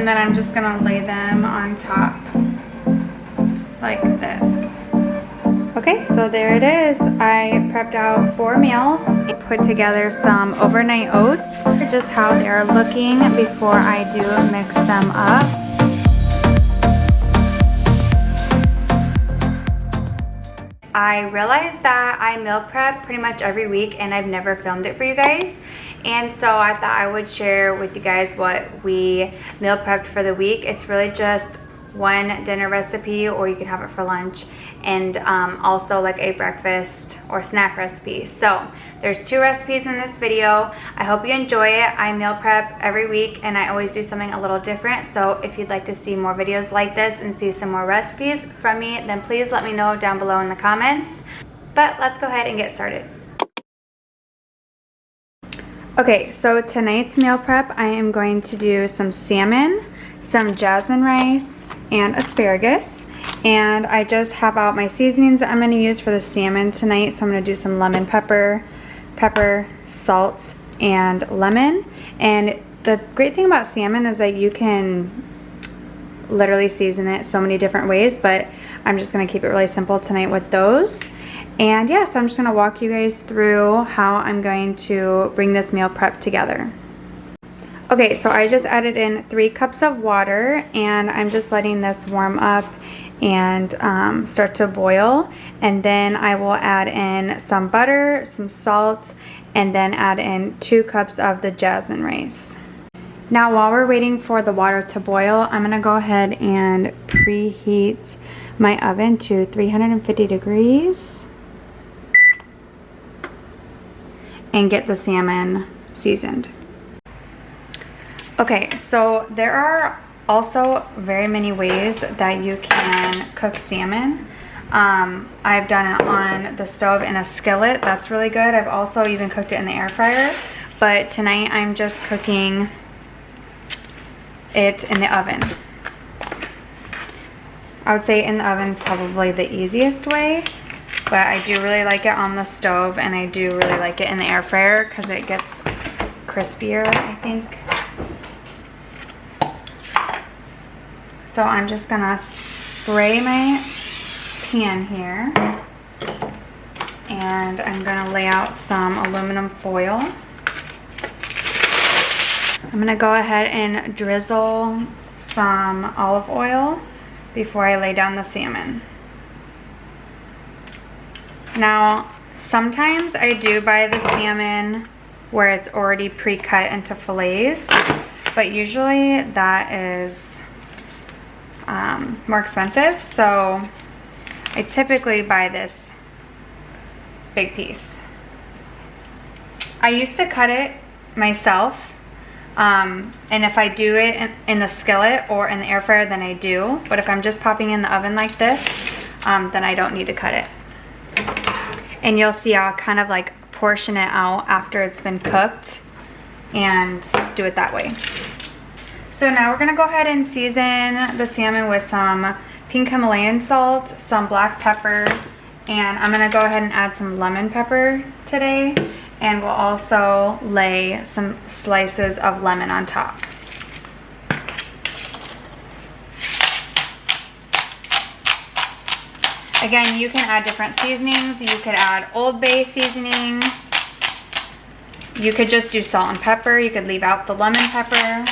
And then I'm just gonna lay them on top like this. Okay, so there it is. I prepped out 4 meals. I put together some overnight oats, just how they're looking before I do mix them up. I realized that I meal prep pretty much every week and I've never filmed it for you guys. And so I thought I would share with you guys what we meal prepped for the week. It's really just one dinner recipe, or you can have it for lunch, and also like a breakfast or snack recipe. So there's 2 recipes in this video. I hope you enjoy it. I meal prep every week and I always do something a little different. So if you'd like to see more videos like this and see some more recipes from me, then please let me know down below in the comments. But let's go ahead and get started. Okay, so tonight's meal prep, I am going to do some salmon, some jasmine rice, and asparagus. And I just have out my seasonings that I'm going to use for the salmon tonight. So I'm going to do some lemon pepper, salt, and lemon. And the great thing about salmon is that you can literally season it so many different ways, but I'm just going to keep it really simple tonight with those. And yeah, so I'm just going to walk you guys through how I'm going to bring this meal prep together. Okay, so I just added in 3 cups of water and I'm just letting this warm up and start to boil. And then I will add in some butter, some salt, and then add in 2 cups of the jasmine rice. Now while we're waiting for the water to boil, I'm going to go ahead and preheat my oven to 350 degrees and get the salmon seasoned. Okay, so there are also very many ways that you can cook salmon. I've done it on the stove in a skillet. That's really good. I've also even cooked it in the air fryer. But tonight I'm just cooking it in the oven. I would say in the oven is probably the easiest way. But I do really like it on the stove, and I do really like it in the air fryer because it gets crispier, I think. So I'm just gonna spray my pan here, and I'm gonna lay out some aluminum foil. I'm gonna go ahead and drizzle some olive oil before I lay down the salmon. Now, sometimes I do buy the salmon where it's already pre-cut into fillets, but usually that is more expensive, so I typically buy this big piece. I used to cut it myself, and if I do it in the skillet or in the air fryer, then I do, but if I'm just popping in the oven like this, then I don't need to cut it. And you'll see I'll kind of like portion it out after it's been cooked and do it that way. So now we're gonna go ahead and season the salmon with some pink Himalayan salt, some black pepper, and I'm gonna go ahead and add some lemon pepper today, and we'll also lay some slices of lemon on top. Again, you can add different seasonings. You could add Old Bay seasoning. You could just do salt and pepper. You could leave out the lemon pepper.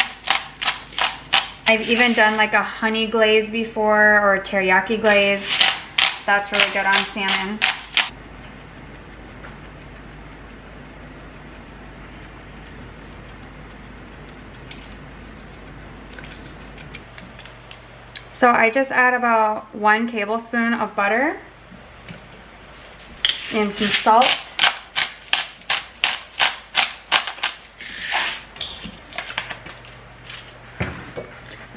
I've even done like a honey glaze before, or a teriyaki glaze. That's really good on salmon. So I just add about 1 tablespoon of butter and some salt.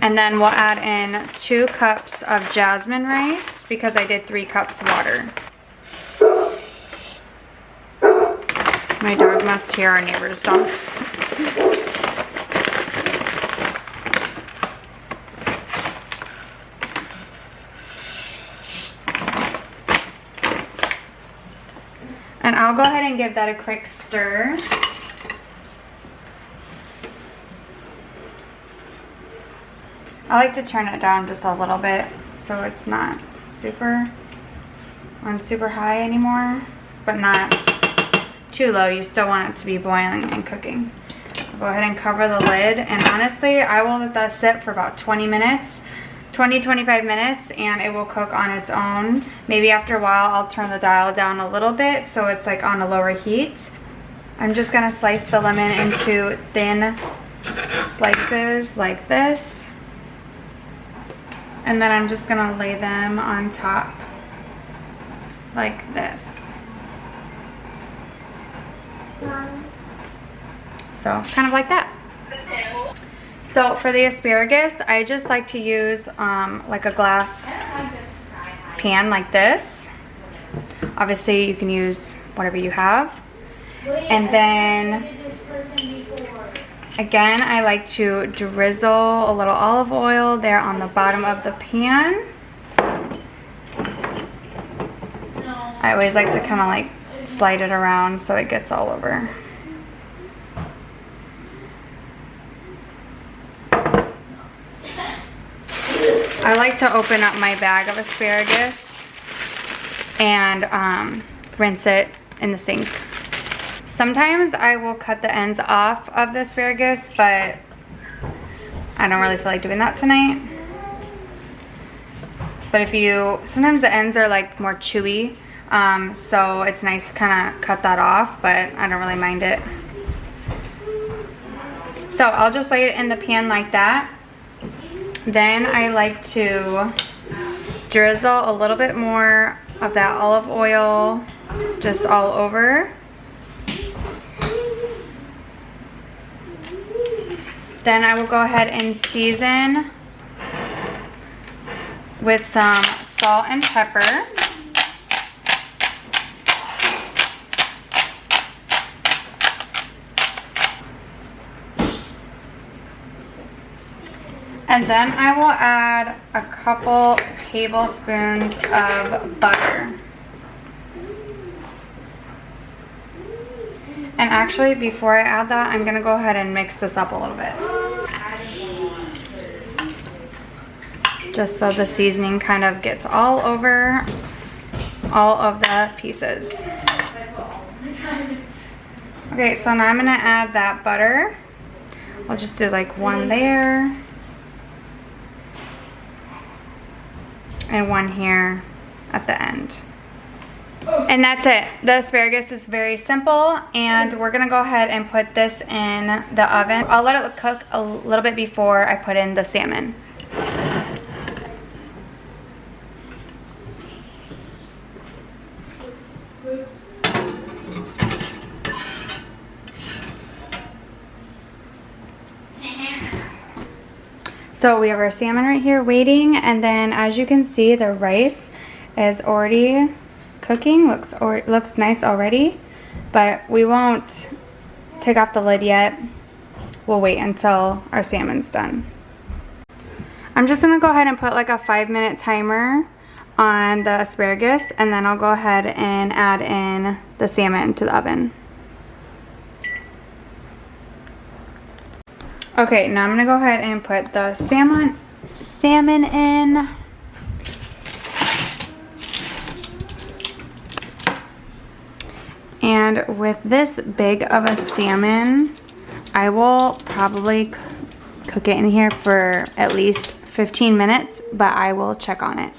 And then we'll add in 2 cups of jasmine rice because I did 3 cups water. My dog must hear our neighbor's dog. And I'll go ahead and give that a quick stir. I like to turn it down just a little bit so it's not super high anymore, but not too low. You still want it to be boiling and cooking. I'll go ahead and cover the lid, and honestly, I will let that sit for about 20 minutes. 20-25 minutes, and it will cook on its own. Maybe after a while I'll turn the dial down a little bit so it's like on a lower heat. I'm just gonna slice the lemon into thin slices like this, and then I'm just gonna lay them on top like this. So kind of like that. So for the asparagus, I just like to use like a glass pan like this. Obviously you can use whatever you have. And then again, I like to drizzle a little olive oil there on the bottom of the pan. I always like to kind of like slide it around so it gets all over. I like to open up my bag of asparagus and rinse it in the sink. Sometimes I will cut the ends off of the asparagus, but I don't really feel like doing that tonight. But sometimes the ends are like more chewy, so it's nice to kind of cut that off, but I don't really mind it. So I'll just lay it in the pan like that. Then I like to drizzle a little bit more of that olive oil just all over. Then I will go ahead and season with some salt and pepper. And then I will add a couple tablespoons of butter. And actually, before I add that, I'm gonna go ahead and mix this up a little bit. Just so the seasoning kind of gets all over all of the pieces. Okay, so now I'm gonna add that butter. I'll just do like one there. And one here at the end. And that's it. The asparagus is very simple, and we're gonna go ahead and put this in the oven. I'll let it cook a little bit before I put in the salmon. So we have our salmon right here waiting, and then as you can see, the rice is already cooking. Looks nice already, but we won't take off the lid yet. We'll wait until our salmon's done. I'm just gonna go ahead and put like a 5-minute timer on the asparagus, and then I'll go ahead and add in the salmon to the oven. Okay, now I'm gonna go ahead and put the salmon in. And with this big of a salmon, I will probably cook it in here for at least 15 minutes, but I will check on it.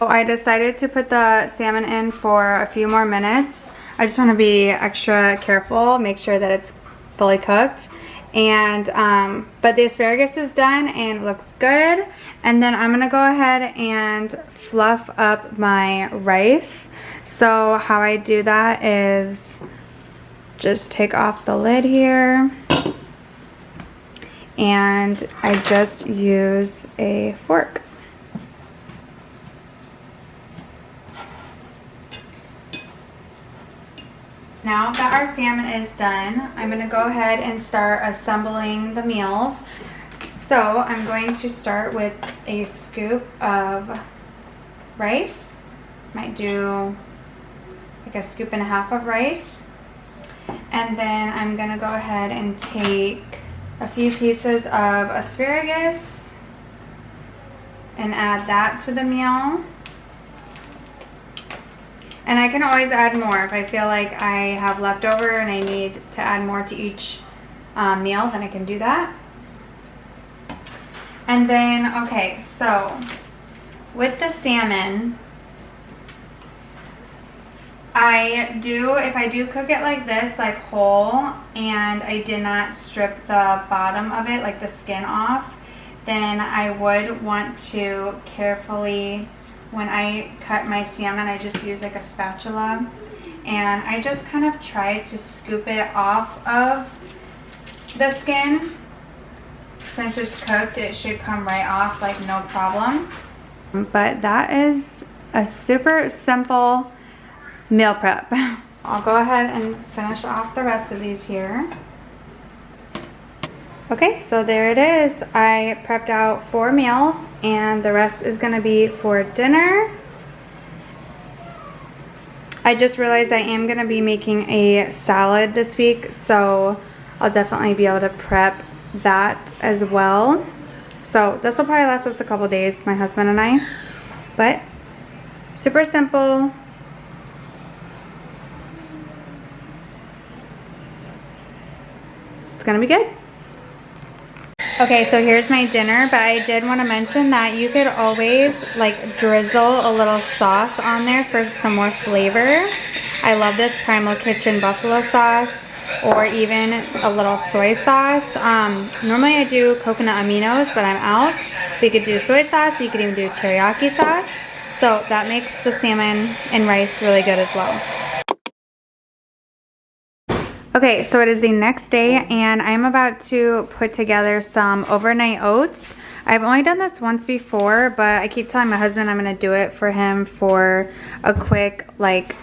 So I decided to put the salmon in for a few more minutes. I just want to be extra careful, make sure that it's fully cooked. And but the asparagus is done and looks good. And then I'm gonna go ahead and fluff up my rice. So how I do that is just take off the lid here, and I just use a fork. Now that our salmon is done, I'm going to go ahead and start assembling the meals. So I'm going to start with a scoop of rice. Might do like a scoop and a half of rice. And then I'm going to go ahead and take a few pieces of asparagus and add that to the meal. And I can always add more if I feel like I have leftover and I need to add more to each meal, then I can do that. And then, okay, so with the salmon, if I do cook it like this, like whole, and I did not strip the bottom of it, like the skin off, then I would want to carefully, when I cut my salmon, I just use like a spatula, and I just kind of try to scoop it off of the skin. Since it's cooked, it should come right off like no problem. But that is a super simple meal prep. I'll go ahead and finish off the rest of these here. Okay, so there it is. I prepped out 4 meals and the rest is gonna be for dinner. I just realized I am gonna be making a salad this week, so I'll definitely be able to prep that as well. So this will probably last us a couple days, my husband and I, but super simple. It's gonna be good. Okay, so here's my dinner, but I did want to mention that you could always like drizzle a little sauce on there for some more flavor. I love this Primal Kitchen buffalo sauce, or even a little soy sauce. Normally I do coconut aminos, but I'm out. But you could do soy sauce, you could even do teriyaki sauce. So that makes the salmon and rice really good as well. Okay, so it is the next day and I'm about to put together some overnight oats. I've only done this once before, but I keep telling my husband I'm gonna do it for him for a quick like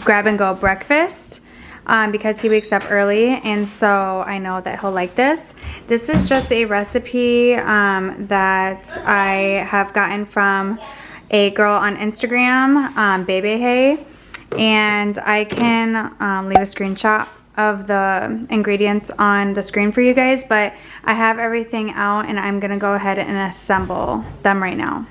grab and go breakfast because he wakes up early, and so I know that he'll like this. This is just a recipe that I have gotten from a girl on Instagram, Bebe Hey, and I can leave a screenshot of the ingredients on the screen for you guys, but I have everything out and I'm gonna go ahead and assemble them right now.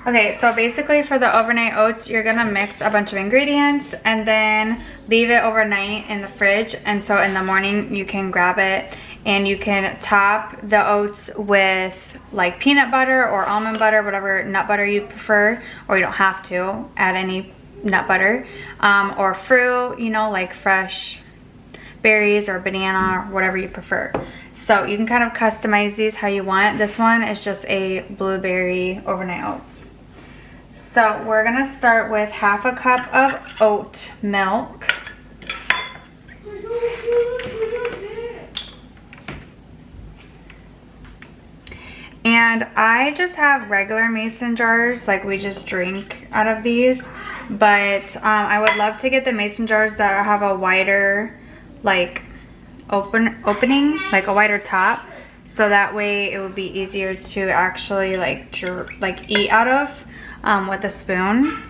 Okay, so basically for the overnight oats, you're gonna mix a bunch of ingredients and then leave it overnight in the fridge, and so in the morning you can grab it and you can top the oats with like peanut butter or almond butter, whatever nut butter you prefer, or you don't have to add any nut butter, or fruit, you know, like fresh berries or banana or whatever you prefer. So you can kind of customize these how you want. This one is just a blueberry overnight oats. So we're gonna start with 1/2 cup of oat milk. And I just have regular mason jars, like we just drink out of these. But I would love to get the mason jars that have a wider like opening, like a wider top, so that way it would be easier to actually like eat out of with a spoon.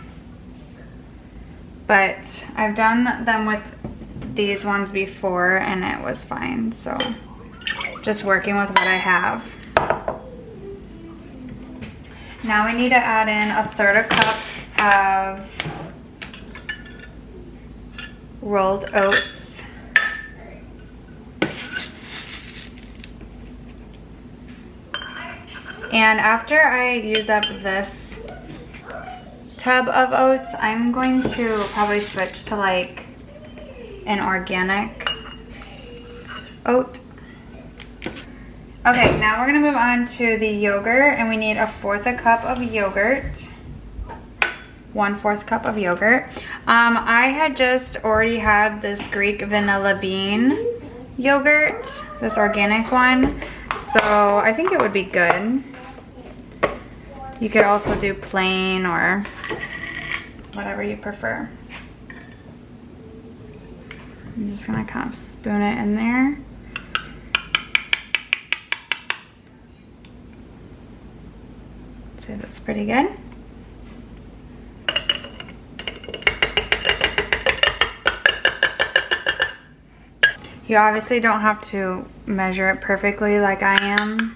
But I've done them with these ones before and it was fine, so just working with what I have. Now we need to add in 1/3 cup of rolled oats. And after I use up this tub of oats, I'm going to probably switch to like an organic oat. Okay, now we're gonna move on to the yogurt, and we need 1/4 cup of yogurt. 1/4 cup of yogurt. I had just already had this Greek vanilla bean yogurt, this organic one, so I think it would be good. You could also do plain or whatever you prefer. I'm just gonna kind of spoon it in there. So that's pretty good. You obviously don't have to measure it perfectly like I am.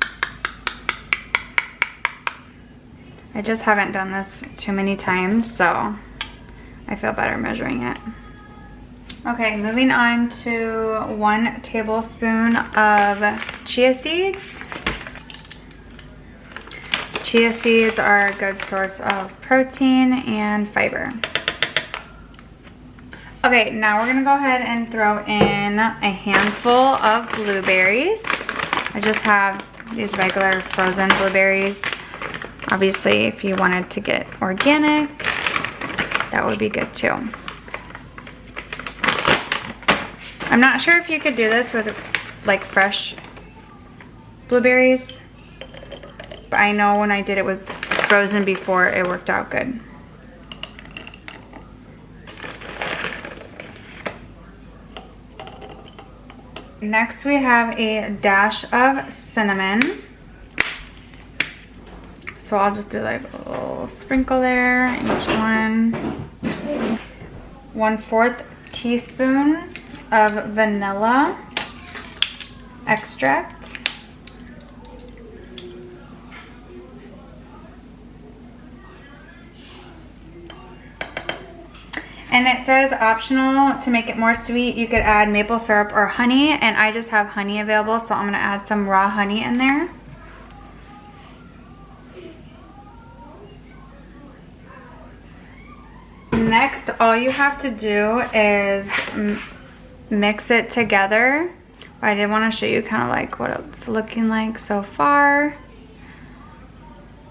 I just haven't done this too many times, so I feel better measuring it. Okay, moving on to 1 tablespoon of chia seeds. Chia seeds are a good source of protein and fiber. Okay, now we're gonna go ahead and throw in a handful of blueberries. I just have these regular frozen blueberries. Obviously, if you wanted to get organic, that would be good too. I'm not sure if you could do this with like fresh blueberries, but I know when I did it with frozen before, it worked out good. Next, we have a dash of cinnamon. So I'll just do like a little sprinkle there, each one. 1/4 teaspoon of vanilla extract. And it says optional to make it more sweet. You could add maple syrup or honey, and I just have honey available, so I'm gonna add some raw honey in there. Next, all you have to do is mix it together. I did want to show you kind of like what it's looking like so far.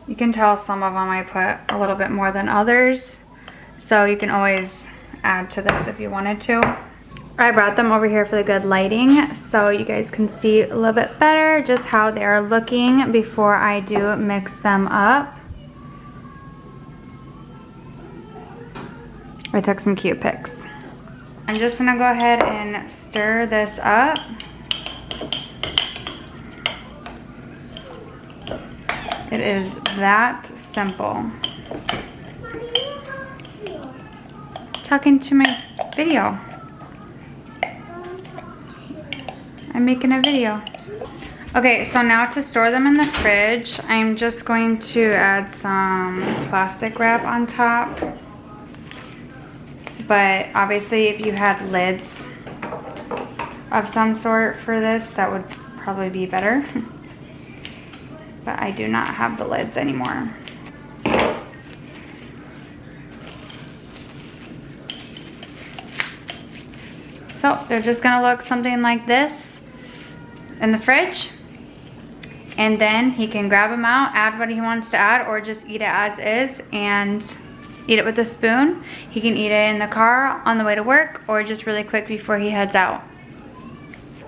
You can tell some of them I put a little bit more than others, so you can always add to this if you wanted to. I brought them over here for the good lighting so you guys can see a little bit better just how they are looking before I do mix them up. I took some cute pics. I'm just gonna go ahead and stir this up. It is that simple. Talking to my video. I'm making a video. Okay, so now to store them in the fridge, I'm just going to add some plastic wrap on top. But obviously if you had lids of some sort for this, that would probably be better. But I do not have the lids anymore. So they're just gonna look something like this in the fridge. And then he can grab them out, add what he wants to add, or just eat it as is and eat it with a spoon. He can eat it in the car on the way to work or just really quick before he heads out.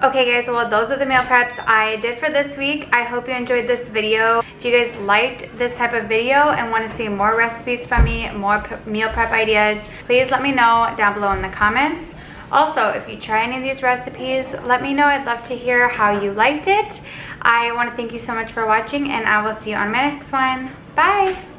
Okay guys, well those are the meal preps I did for this week. I hope you enjoyed this video. If you guys liked this type of video and want to see more recipes from me, more meal prep ideas, please let me know down below in the comments. Also, if you try any of these recipes, let me know. I'd love to hear how you liked it. I want to thank you so much for watching, and I will see you on my next one. Bye!